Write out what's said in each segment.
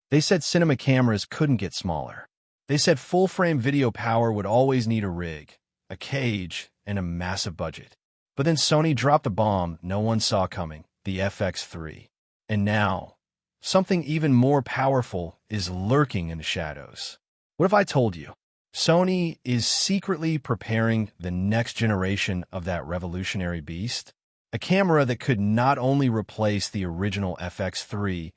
They said cinema cameras couldn't get smaller. They said full-frame video power would always need a rig, a cage, and a massive budget. But then Sony dropped a bomb no one saw coming, the FX3. And now, something even more powerful is lurking in the shadows. What if I told you? Sony is secretly preparing the next generation of that revolutionary beast? A camera that could not only replace the original FX3,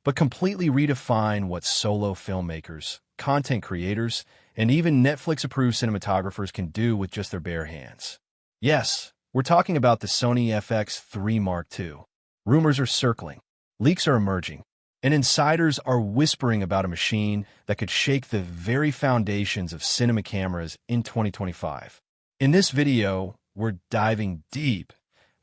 but completely redefine what solo filmmakers, content creators, and even Netflix-approved cinematographers can do with just their bare hands. Yes, we're talking about the Sony FX3 Mark II. Rumors are circling, leaks are emerging, and insiders are whispering about a machine that could shake the very foundations of cinema cameras in 2025. In this video, we're diving deep,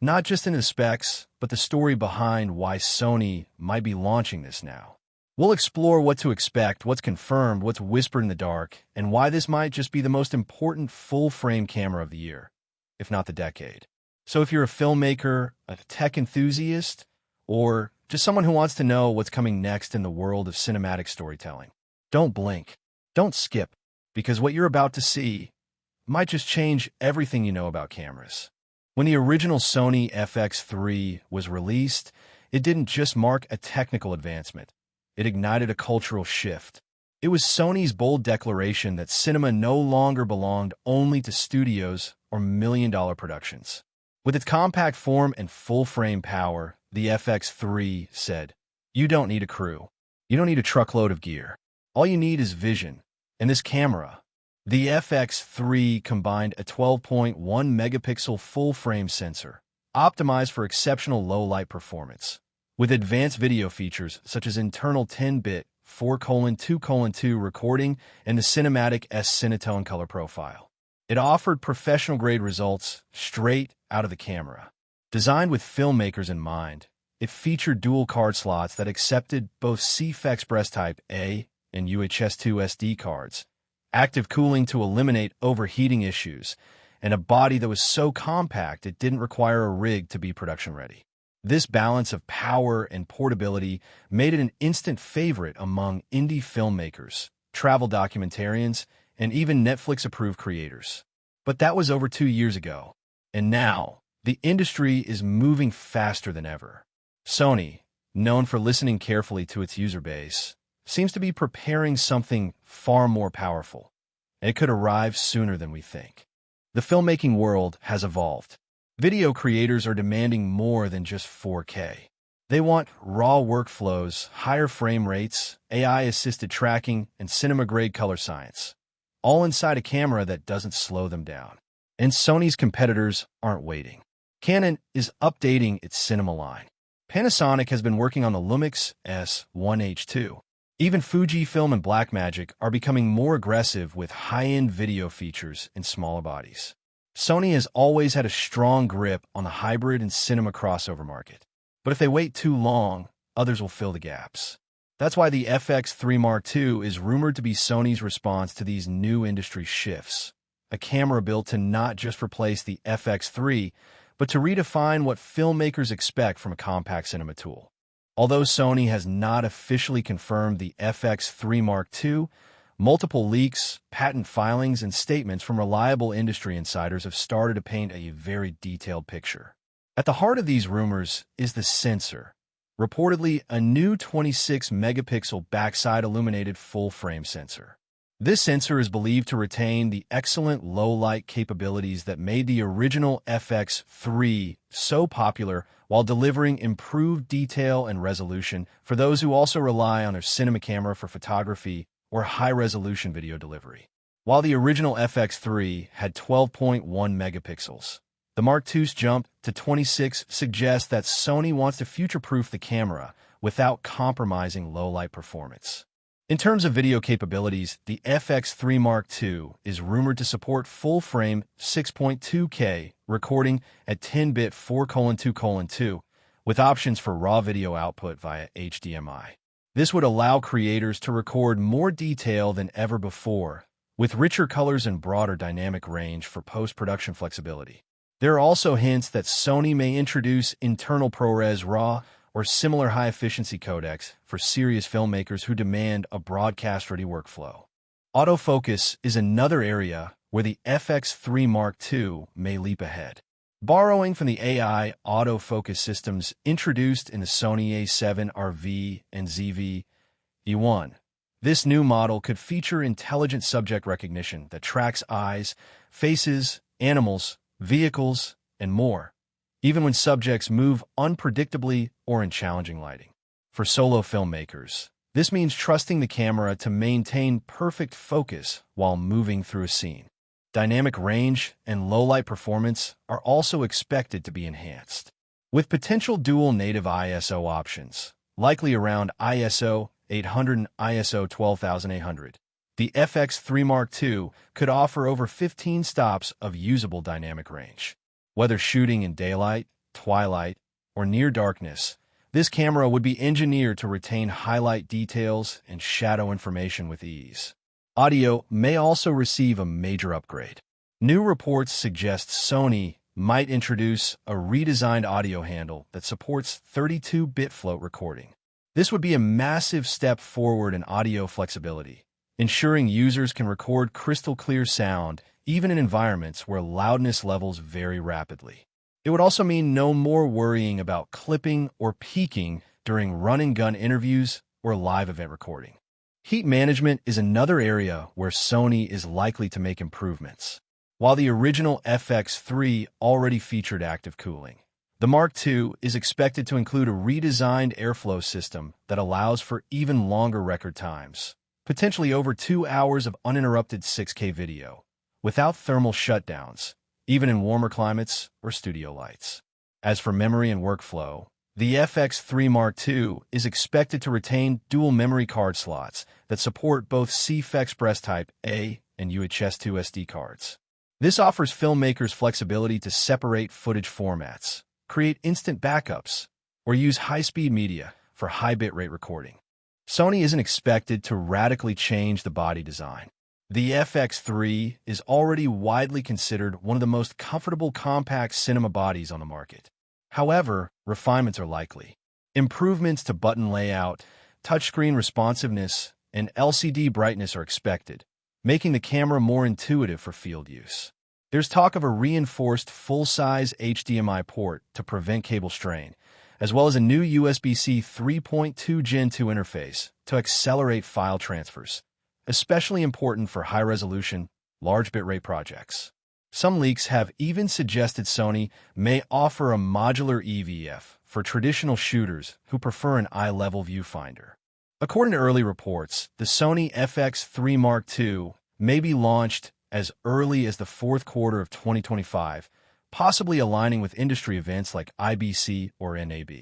not just into the specs, but the story behind why Sony might be launching this now. We'll explore what to expect, what's confirmed, what's whispered in the dark, and why this might just be the most important full-frame camera of the year, if not the decade. So if you're a filmmaker, a tech enthusiast, or just someone who wants to know what's coming next in the world of cinematic storytelling, don't blink, don't skip, because what you're about to see might just change everything you know about cameras. When the original Sony FX3 was released, it didn't just mark a technical advancement. It ignited a cultural shift. It was Sony's bold declaration that cinema no longer belonged only to studios or million-dollar productions. With its compact form and full-frame power, the FX3 said, "You don't need a crew. You don't need a truckload of gear. All you need is vision. And this camera." The FX3 combined a 12.1 megapixel full-frame sensor, optimized for exceptional low-light performance, with advanced video features such as internal 10-bit 4:2:2 recording and the cinematic S-Cinetone color profile. It offered professional-grade results straight out of the camera. Designed with filmmakers in mind, it featured dual card slots that accepted both CF Express Type A and UHS-2 SD cards, active cooling to eliminate overheating issues, and a body that was so compact it didn't require a rig to be production-ready. This balance of power and portability made it an instant favorite among indie filmmakers, travel documentarians, and even Netflix-approved creators. But that was over 2 years ago. And now, the industry is moving faster than ever. Sony, known for listening carefully to its user base, seems to be preparing something far more powerful, and it could arrive sooner than we think. The filmmaking world has evolved. Video creators are demanding more than just 4K. They want raw workflows, higher frame rates, AI-assisted tracking, and cinema-grade color science, all inside a camera that doesn't slow them down. And Sony's competitors aren't waiting. Canon is updating its cinema line. Panasonic has been working on the Lumix S1H2. Even Fujifilm and Blackmagic are becoming more aggressive with high-end video features in smaller bodies. Sony has always had a strong grip on the hybrid and cinema crossover market. But if they wait too long, others will fill the gaps. That's why the FX3 Mark II is rumored to be Sony's response to these new industry shifts. A camera built to not just replace the FX3, but to redefine what filmmakers expect from a compact cinema tool. Although Sony has not officially confirmed the FX3 Mark II, multiple leaks, patent filings, and statements from reliable industry insiders have started to paint a very detailed picture. At the heart of these rumors is the sensor, reportedly a new 26-megapixel backside illuminated full-frame sensor. This sensor is believed to retain the excellent low-light capabilities that made the original FX3 so popular while delivering improved detail and resolution for those who also rely on their cinema camera for photography or high-resolution video delivery. While the original FX3 had 12.1 megapixels, the Mark II's jump to 26 suggests that Sony wants to future-proof the camera without compromising low-light performance. In terms of video capabilities, the FX3 Mark II is rumored to support full-frame 6.2K recording at 10-bit 4:2:2, with options for raw video output via HDMI. This would allow creators to record more detail than ever before, with richer colors and broader dynamic range for post-production flexibility. There are also hints that Sony may introduce internal ProRes RAW or similar high-efficiency codecs for serious filmmakers who demand a broadcast-ready workflow. Autofocus is another area where the FX3 Mark II may leap ahead. Borrowing from the AI autofocus systems introduced in the Sony A7 RV and ZV E1, this new model could feature intelligent subject recognition that tracks eyes, faces, animals, vehicles, and more, even when subjects move unpredictably or in challenging lighting. For solo filmmakers, this means trusting the camera to maintain perfect focus while moving through a scene. Dynamic range and low-light performance are also expected to be enhanced, with potential dual native ISO options, likely around ISO 800 and ISO 12800. The FX3 Mark II could offer over 15 stops of usable dynamic range. Whether shooting in daylight, twilight, or near darkness, this camera would be engineered to retain highlight details and shadow information with ease. Audio may also receive a major upgrade. New reports suggest Sony might introduce a redesigned audio handle that supports 32-bit float recording. This would be a massive step forward in audio flexibility, ensuring users can record crystal-clear sound even in environments where loudness levels vary rapidly. It would also mean no more worrying about clipping or peaking during run-and-gun interviews or live event recording. Heat management is another area where Sony is likely to make improvements. While the original FX3 already featured active cooling, the Mark II is expected to include a redesigned airflow system that allows for even longer record times, potentially over 2 hours of uninterrupted 6K video, without thermal shutdowns, even in warmer climates or studio lights. As for memory and workflow, the FX3 Mark II is expected to retain dual memory card slots that support both CF Express Type A and UHS-2 SD cards. This offers filmmakers flexibility to separate footage formats, create instant backups, or use high-speed media for high bitrate recording. Sony isn't expected to radically change the body design. The FX3 is already widely considered one of the most comfortable compact cinema bodies on the market. However, refinements are likely. Improvements to button layout, touchscreen responsiveness, and LCD brightness are expected, making the camera more intuitive for field use. There's talk of a reinforced full-size HDMI port to prevent cable strain, as well as a new USB-C 3.2 Gen 2 interface to accelerate file transfers, especially important for high-resolution, large bitrate projects. Some leaks have even suggested Sony may offer a modular EVF for traditional shooters who prefer an eye-level viewfinder. According to early reports, the Sony FX3 Mark II may be launched as early as the fourth quarter of 2025, possibly aligning with industry events like IBC or NAB.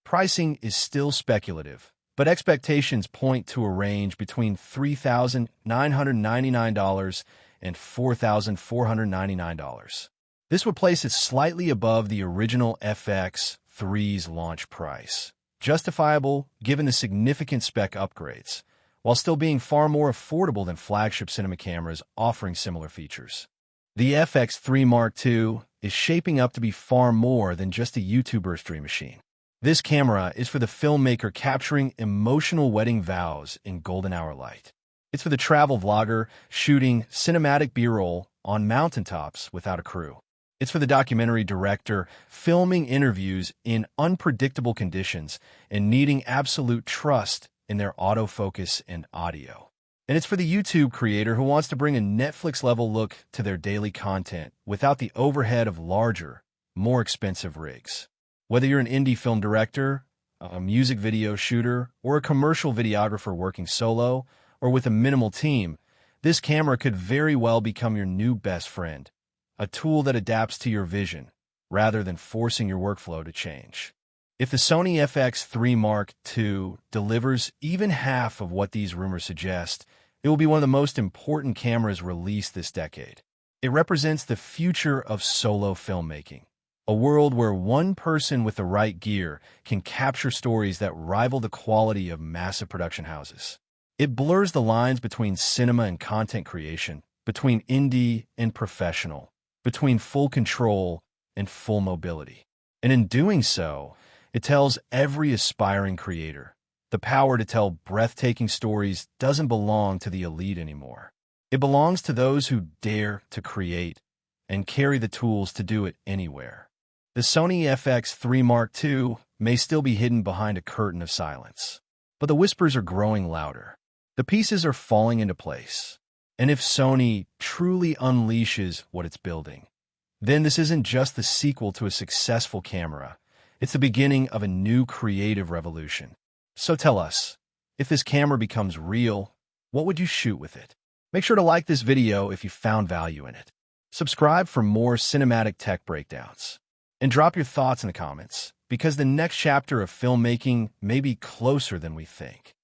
Pricing is still speculative, but expectations point to a range between $3,999 and $4,499. This would place it slightly above the original FX3's launch price, justifiable given the significant spec upgrades, while still being far more affordable than flagship cinema cameras offering similar features. The FX3 Mark II is shaping up to be far more than just a YouTuber stream machine. This camera is for the filmmaker capturing emotional wedding vows in golden hour light. It's for the travel vlogger shooting cinematic B-roll on mountaintops without a crew. It's for the documentary director filming interviews in unpredictable conditions and needing absolute trust in their autofocus and audio. And it's for the YouTube creator who wants to bring a Netflix-level look to their daily content without the overhead of larger, more expensive rigs. Whether you're an indie film director, a music video shooter, or a commercial videographer working solo or with a minimal team, this camera could very well become your new best friend, a tool that adapts to your vision rather than forcing your workflow to change. If the Sony FX3 Mark II delivers even half of what these rumors suggest, it will be one of the most important cameras released this decade. It represents the future of solo filmmaking, a world where one person with the right gear can capture stories that rival the quality of massive production houses. It blurs the lines between cinema and content creation, between indie and professional, between full control and full mobility. And in doing so, It tells every aspiring creator. The power to tell breathtaking stories doesn't belong to the elite anymore. It belongs to those who dare to create and carry the tools to do it anywhere. The Sony FX3 Mark II may still be hidden behind a curtain of silence, but the whispers are growing louder. The pieces are falling into place. And if Sony truly unleashes what it's building, then this isn't just the sequel to a successful camera. It's the beginning of a new creative revolution. So tell us, if this camera becomes real, what would you shoot with it? Make sure to like this video if you found value in it. Subscribe for more cinematic tech breakdowns. And drop your thoughts in the comments, because the next chapter of filmmaking may be closer than we think.